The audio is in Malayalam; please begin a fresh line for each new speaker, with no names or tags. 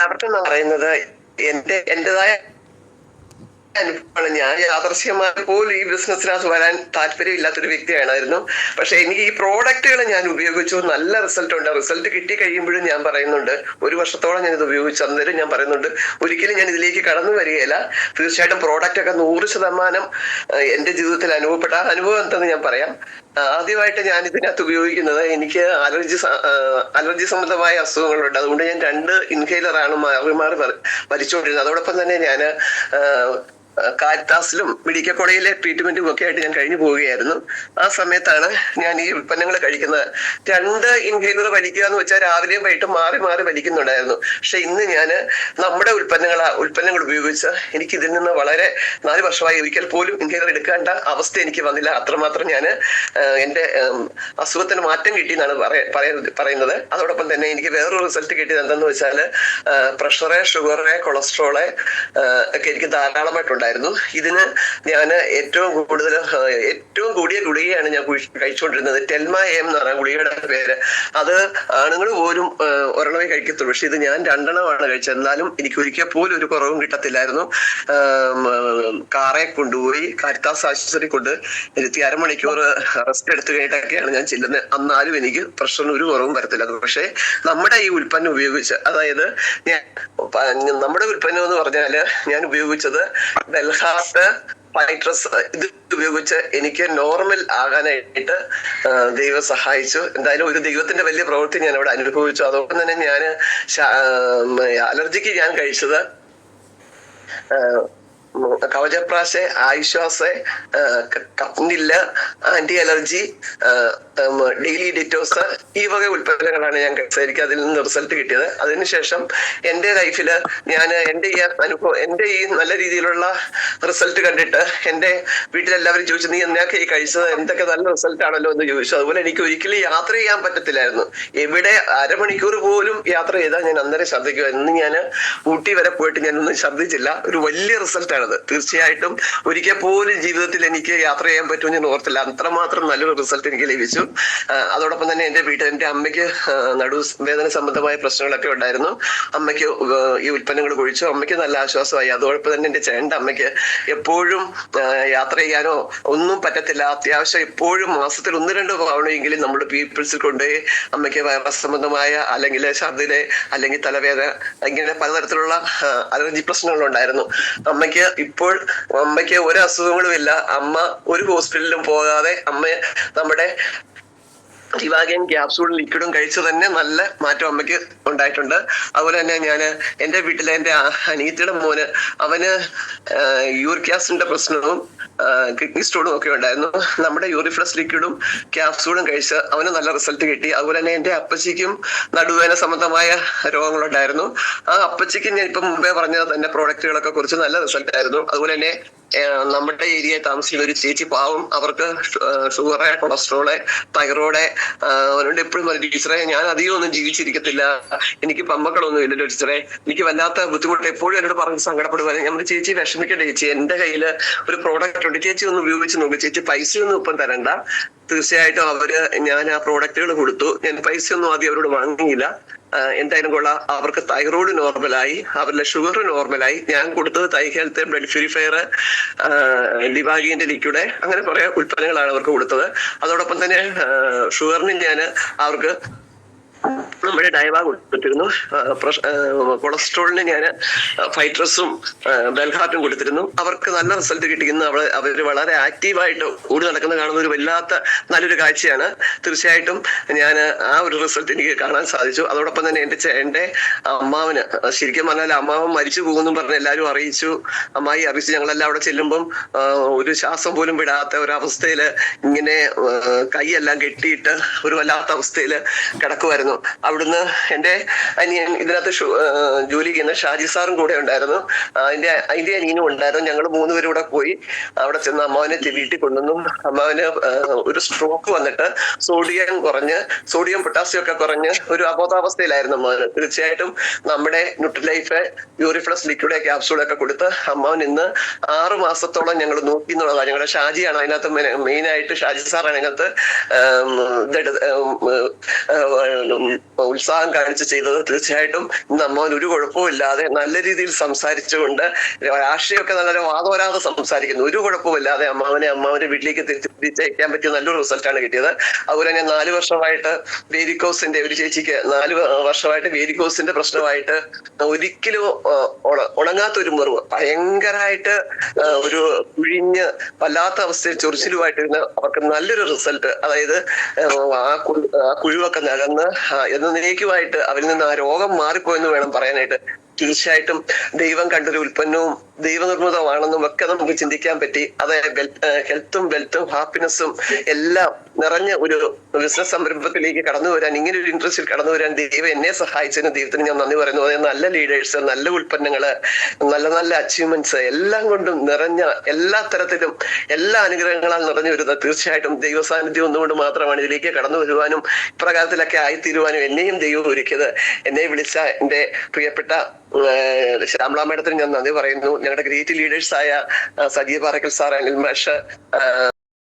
എന്ന് പറയുന്നത് എന്റേതായ അനുഭവമാണ്. ഞാൻ യാദൃശ്യമായി പോലും ഈ ബിസിനസ്സിനകത്ത് വരാൻ താല്പര്യമില്ലാത്തൊരു വ്യക്തിയായിരുന്നു. പക്ഷെ എനിക്ക് ഈ പ്രോഡക്റ്റുകൾ ഞാൻ ഉപയോഗിച്ചു, നല്ല റിസൾട്ട് ഉണ്ട്. റിസൾട്ട് കിട്ടി കഴിയുമ്പോഴും ഞാൻ പറയുന്നുണ്ട്, 1 വർഷത്തോളം ഞാൻ ഇത് ഉപയോഗിച്ചു. അന്നേരം ഞാൻ പറയുന്നുണ്ട്, ഒരിക്കലും ഞാൻ ഇതിലേക്ക് കടന്നു വരികയില്ല. തീർച്ചയായിട്ടും പ്രോഡക്റ്റ് ഒക്കെ 100% എന്റെ ജീവിതത്തിൽ അനുഭവപ്പെട്ട ആ അനുഭവം എന്തെന്ന് ഞാൻ പറയാം. ആദ്യമായിട്ട് ഞാൻ ഇതിനകത്ത് ഉപയോഗിക്കുന്നത്, എനിക്ക് അലർജി സംബന്ധമായ അസുഖങ്ങളുണ്ട്. അതുകൊണ്ട് ഞാൻ 2 ഇൻഹേലറാണ് മാറി മാറി വലിച്ചുകൊണ്ടിരുന്നത്. അതോടൊപ്പം തന്നെ ഞാൻ കാരിത്താസിലും മെഡിക്കൽ കോളേജിലെ ട്രീറ്റ്മെന്റും ഒക്കെ ആയിട്ട് ഞാൻ കഴിഞ്ഞു പോവുകയായിരുന്നു. ആ സമയത്താണ് ഞാൻ ഈ ഉൽപ്പന്നങ്ങൾ കഴിക്കുന്നത്. 2 ഇൻഹേലർ വലിക്കുക എന്ന് വെച്ചാൽ രാവിലെയും വൈകിട്ടും മാറി മാറി വലിക്കുന്നുണ്ടായിരുന്നു. പക്ഷെ ഇന്ന് ഞാൻ നമ്മുടെ ഉൽപ്പന്നങ്ങൾ ഉപയോഗിച്ച് എനിക്ക് ഇതിൽ നിന്ന് വളരെ 4 വർഷമായി ഒരിക്കൽ പോലും ഇൻഹേലർ എടുക്കേണ്ട അവസ്ഥ എനിക്ക് വന്നില്ല. അത്രമാത്രം ഞാൻ എന്റെ അസുഖത്തിന് മാറ്റം കിട്ടി എന്നാണ് പറയുന്നത്. അതോടൊപ്പം തന്നെ എനിക്ക് വേറൊരു റിസൾട്ട് കിട്ടിയത് എന്തെന്ന് വെച്ചാൽ, പ്രഷറ്, ഷുഗറ്, കൊളസ്ട്രോള് ഒക്കെ എനിക്ക് ധാരാളമായിട്ടുണ്ട്. ഇതിന് ഞാൻ ഏറ്റവും കൂടിയ ഗുളികയാണ് ഞാൻ കഴിച്ചുകൊണ്ടിരുന്നത്. ടെൽമ എം എന്ന് പറഞ്ഞ ഗുളികയുടെ പേര്. അത് ആണുങ്ങൾ പോലും ഒരെണ്ണമേ കഴിക്കത്തുള്ളൂ. പക്ഷെ ഇത് ഞാൻ 2 എണ്ണമാണ് കഴിച്ചത്. എന്നാലും എനിക്ക് ഒരിക്കൽ പോലും ഒരു കുറവും കിട്ടത്തില്ലായിരുന്നു. കാറെ കൊണ്ടുപോയി കാരിത്താസ് ആശുപത്രി കൊണ്ട് ഇരുത്തി 1/2 മണിക്കൂർ റെസ്റ്റ് എടുത്തു കഴിഞ്ഞിട്ടൊക്കെയാണ് ഞാൻ ചെല്ലുന്നത്. എന്നാലും എനിക്ക് പ്രഷറിന് ഒരു കുറവും വരത്തില്ല. പക്ഷെ നമ്മുടെ ഈ ഉൽപ്പന്നം ഉപയോഗിച്ച്, അതായത് നമ്മുടെ ഉൽപ്പന്നം എന്ന് പറഞ്ഞാല് ഞാൻ ഉപയോഗിച്ചത് ബെൽഹാർട്ട് ഫൈട്രസ്. ഇത് ഉപയോഗിച്ച് എനിക്ക് നോർമൽ ആകാനായിട്ട് ദൈവം സഹായിച്ചു. എന്തായാലും ഒരു ദൈവത്തിന്റെ വലിയ പ്രവൃത്തി ഞാൻ അവിടെ അനുഭവിച്ചു. അതോടൊപ്പം തന്നെ ഞാൻ അലർജിക്ക് ഞാൻ കഴിച്ചത് കവചപ്രാശ്, ആശ്വാസ്, കപ്നില്ല, ആന്റി അലർജി, ഡെയിലി ഡിറ്റോസ്, ഈ വക ഉൽപ്പന്നങ്ങളാണ് ഞാൻ കഴിച്ചത്. എനിക്ക് അതിൽ നിന്ന് റിസൾട്ട് കിട്ടിയത്. അതിനുശേഷം എന്റെ ലൈഫില് ഞാൻ എന്റെ ഈ അനുഭവം, എന്റെ ഈ നല്ല രീതിയിലുള്ള റിസൾട്ട് കണ്ടിട്ട് എന്റെ വീട്ടിലെല്ലാവരും ചോദിച്ചു, നീ എന്തൊക്കെ ഈ കഴിച്ചത്, എന്തൊക്കെ നല്ല റിസൾട്ട് ആണല്ലോ എന്ന് ചോദിച്ചു. അതുപോലെ എനിക്ക് ഒരിക്കലും യാത്ര ചെയ്യാൻ പറ്റത്തില്ലായിരുന്നു. എവിടെ 1/2 മണിക്കൂർ പോലും യാത്ര ചെയ്താൽ ഞാൻ അന്നേരം ഛർദ്ദിക്കുക. ഇന്ന് ഞാൻ ഊട്ടി വരെ പോയിട്ട് ഞാനൊന്നും ഛർദ്ദിച്ചില്ല. ഒരു വലിയ റിസൾട്ടാണ്. തീർച്ചയായിട്ടും ഒരിക്കൽ പോലും ജീവിതത്തിൽ എനിക്ക് യാത്ര ചെയ്യാൻ പറ്റുമെന്ന് ഞാൻ ഓർത്തില്ല. അത്രമാത്രം നല്ലൊരു റിസൾട്ട് എനിക്ക് ലഭിച്ചു. അതോടൊപ്പം തന്നെ എന്റെ അമ്മയ്ക്ക് നടുവേദന സംബന്ധമായ പ്രശ്നങ്ങളൊക്കെ ഉണ്ടായിരുന്നു. അമ്മയ്ക്ക് ഈ ഉൽപ്പന്നങ്ങൾ കുഴിച്ചു. അമ്മയ്ക്ക് നല്ല ആശ്വാസമായി. അതോടൊപ്പം തന്നെ എന്റെ ചേട്ടന്റെ അമ്മയ്ക്ക് എപ്പോഴും യാത്ര ചെയ്യാനോ ഒന്നും പറ്റത്തില്ല. അത്യാവശ്യം എപ്പോഴും മാസത്തിൽ 1-2 തവണയെങ്കിലും നമ്മൾ പീപ്പിൾസിൽ കൊണ്ടുപോയി അമ്മയ്ക്ക് വൈറസ് സംബന്ധമായ, അല്ലെങ്കിൽ ഛർദിലെ, അല്ലെങ്കിൽ തലവേദന, ഇങ്ങനെ പലതരത്തിലുള്ള അലർജി പ്രശ്നങ്ങളുണ്ടായിരുന്നു. അമ്മയ്ക്ക് ഒരു അസുഖങ്ങളും ഇല്ല. അമ്മ ഒരു ഹോസ്പിറ്റലിലും പോകാതെ നമ്മുടെ ഡിവാഗൻ ക്യാപ്സൂൾ ലിക്വിഡും കഴിച്ച് തന്നെ നല്ല മാറ്റം അമ്മയ്ക്ക് ഉണ്ടായിട്ടുണ്ട്. അതുപോലെ തന്നെ ഞാൻ എന്റെ വീട്ടിലെ എന്റെ അനിയത്തിയുടെ മോന്, അവന് യൂറിക് ആസിഡിന്റെ പ്രശ്നവും കിഡ്നി സ്റ്റോണും ഒക്കെ ഉണ്ടായിരുന്നു. നമ്മുടെ യൂറിഫ്ലക്സ് ലിക്വിഡും ക്യാപ്സൂളും കഴിച്ച് അവന് നല്ല റിസൾട്ട് കിട്ടി. അതുപോലെ തന്നെ എന്റെ അപ്പച്ചിക്കും നടുവേദന സംബന്ധമായ രോഗങ്ങളുണ്ടായിരുന്നു. ആ അപ്പച്ചിക്കും ഞാൻ ഇപ്പം മുമ്പേ പറഞ്ഞ തന്നെ പ്രോഡക്റ്റുകളൊക്കെ കുറിച്ച് നല്ല റിസൾട്ട് ആയിരുന്നു. അതുപോലെ തന്നെ നമ്മുടെ ഏരിയയിൽ താമസിക്കുന്ന ഒരു ചേച്ചി, പാവം, അവർക്ക് ഷുഗറ്, കൊളസ്ട്രോള്, തൈറോയ്ഡ്, അവരോട് എപ്പോഴും പറയും, ടീച്ചറെ ഞാൻ അധികം ഒന്നും ജീവിച്ചിരിക്കത്തില്ല, എനിക്ക് പമ്മക്കളൊന്നും ഇല്ലല്ലോ ടീച്ചറെ, എനിക്ക് വല്ലാത്ത ബുദ്ധിമുട്ട്, എപ്പോഴും എന്നോട് പറഞ്ഞ് സങ്കടപ്പെടുവാനും. നമ്മുടെ ചേച്ചി വിഷമിക്കട്ടെ ചേച്ചി, എന്റെ കയ്യിൽ ഒരു പ്രോഡക്റ്റ് ഉണ്ട്, ചേച്ചി ഒന്ന് ഉപയോഗിച്ച് നോക്കും, ചേച്ചി പൈസയൊന്നും ഇപ്പം തരണ്ട. തീർച്ചയായിട്ടും ഞാൻ ആ പ്രോഡക്റ്റുകൾ കൊടുത്തു. ഞാൻ പൈസയൊന്നും ആദ്യം അവരോട് വാങ്ങിയില്ല. എന്തായാലും കൊള്ളാം, അവർക്ക് തൈറോയ്ഡ് നോർമലായി, അവരുടെ ഷുഗർ നോർമലായി. ഞാൻ കൊടുത്തത് തൈ ഹെൽത്ത്, ബ്ലഡ് പ്യൂരിഫയർ, ലിവാഗിന്റെ ലിക്വിഡ്, അങ്ങനെ കുറെ ഉൽപ്പന്നങ്ങളാണ് അവർക്ക് കൊടുത്തത്. അതോടൊപ്പം തന്നെ ഷുഗറിന് ഞാൻ അവർക്ക് നമ്മുടെ ഡയവ കൊടുത്തിരുന്നു. കൊളസ്ട്രോളിന് ഞാൻ ഫൈട്രസും ബെൽഹാർട്ടും കൊടുത്തിരുന്നു. അവർക്ക് നല്ല റിസൾട്ട് കിട്ടിയിരുന്നു. അവര് വളരെ ആക്റ്റീവായിട്ട് ഓടി നടക്കുന്ന കാണുന്ന ഒരു വല്ലാത്ത നല്ലൊരു കാഴ്ചയാണ്. തീർച്ചയായിട്ടും ഞാൻ ആ ഒരു റിസൾട്ട് എനിക്ക് കാണാൻ സാധിച്ചു. അതോടൊപ്പം തന്നെ എന്റെ അമ്മാവന്, ശരിക്കും പറഞ്ഞാൽ അമ്മാവൻ മരിച്ചു പോകുന്നു പറഞ്ഞ് എല്ലാവരും അറിയിച്ചു. അമ്മായി അറിയിച്ചു. ഞങ്ങളെല്ലാം അവിടെ ചെല്ലുമ്പം ഒരു ശ്വാസം പോലും വിടാത്ത ഒരവസ്ഥയില് ഇങ്ങനെ കൈയെല്ലാം കെട്ടിയിട്ട് ഒരു വല്ലാത്ത അവസ്ഥയിൽ കിടക്കുമായിരുന്നു. അവിടുന്ന് എന്റെ അനിയൻ, ഇതിനകത്ത് ജോലി ചെയ്യുന്ന ഷാജി സാറും കൂടെ ഉണ്ടായിരുന്നു. അതിന്റെ അനിയനും ഉണ്ടായിരുന്നു. ഞങ്ങൾ 3 പേരും കൂടെ പോയി അവിടെ ചെന്ന് അമ്മാവനെ വീട്ടിൽ കൊണ്ടുവന്നു. അമ്മാവന് ഒരു സ്ട്രോക്ക് വന്നിട്ട് സോഡിയം പൊട്ടാസ്യം ഒക്കെ കുറഞ്ഞ് ഒരു അബോധാവസ്ഥയിലായിരുന്നു അമ്മാവന്. തീർച്ചയായിട്ടും നമ്മുടെ ന്യൂട്രിലൈഫ് യൂറിഫ്ലക്സ് ലിക്വിഡ് ക്യാപ്സൂളൊക്കെ കൊടുത്ത് അമ്മാവൻ ഇന്ന് 6 മാസത്തോളം ഞങ്ങൾ നോക്കി എന്നുള്ളതാണ്. ഞങ്ങളുടെ ഷാജിയാണ് അതിനകത്ത് മെയിൻ ആയിട്ട്, ഷാജി സാറാണ് അതിനകത്ത് ഉത്സാഹം കാണിച്ച് ചെയ്തത്. തീർച്ചയായിട്ടും ഇന്ന് അമ്മാവൻ ഒരു കുഴപ്പമില്ലാതെ നല്ല രീതിയിൽ സംസാരിച്ചുകൊണ്ട് രാഷ്ട്രീയമൊക്കെ നല്ല വാദോരാതെ സംസാരിക്കുന്നു. ഒരു കുഴപ്പമില്ലാതെ അമ്മാവന്റെ വീട്ടിലേക്ക് തിരിച്ചയക്കാൻ പറ്റിയ നല്ലൊരു റിസൾട്ടാണ് കിട്ടിയത്. അതുപോലെ തന്നെ 4 വർഷമായിട്ട് വേരിക്കോസിന്റെ ഒരു ചേച്ചിക്ക് 4 വർഷമായിട്ട് വേരിക്കോസിന്റെ പ്രശ്നമായിട്ട് ഒരിക്കലും ഉണങ്ങാത്തൊരു മുറിവ്, ഭയങ്കരമായിട്ട് ഒരു കുഴിഞ്ഞ് വല്ലാത്ത അവസ്ഥയിൽ ചൊറിച്ചിലുമായിട്ടിരുന്ന് അവർക്ക് നല്ലൊരു റിസൾട്ട്, അതായത് ആ കുഴിവൊക്കെ നികന്ന് എന്നേക്കുമായിട്ട് അവരിൽ നിന്ന് ആ രോഗം മാറിപ്പോയെന്ന് വേണം പറയാനായിട്ട്. തീർച്ചയായിട്ടും ദൈവം കണ്ടൊരു ഉൽപ്പന്നവും ദൈവനിർമ്മിതമാണെന്നും ഒക്കെ നമുക്ക് ചിന്തിക്കാൻ പറ്റി. അതായത് ഹെൽത്തും വെൽത്തും ഹാപ്പിനെസ്സും എല്ലാം നിറഞ്ഞ ഒരു ബിസിനസ് സംരംഭത്തിലേക്ക് കടന്നു വരാൻ, ഇങ്ങനെ ഒരു ഇൻട്രസ്റ്റിൽ കടന്നു വരാൻ ദൈവം എന്നെ സഹായിച്ചതിന് ദൈവത്തിന് ഞാൻ നന്ദി പറയുന്നു. അതായത് നല്ല ലീഡേഴ്സ്, നല്ല ഉൽപ്പന്നങ്ങള്, നല്ല നല്ല അച്ചീവ്മെന്റ്സ് എല്ലാം കൊണ്ടും നിറഞ്ഞ, എല്ലാ തരത്തിലും എല്ലാ അനുഗ്രഹങ്ങളാൽ നിറഞ്ഞു വരുന്നത് തീർച്ചയായിട്ടും ദൈവ സാന്നിധ്യം ഒന്നുകൊണ്ട് മാത്രമാണ് ഇതിലേക്ക് കടന്നു വരുവാനും ഇപ്രകാരത്തിലൊക്കെ ആയിത്തീരുവാനും എന്നെയും ദൈവം ഒരുക്കിയത്. എന്നെ വിളിച്ച എന്റെ പ്രിയപ്പെട്ട ശ്യാമള മേഡത്തിന് ഞാൻ നന്ദി പറയുന്നു. ഞങ്ങളുടെ ഗ്രേറ്റ് ലീഡേഴ്സ് ആയ സജീവ് പാറക്കൽ സാർ, അനിൽ മാഷ്,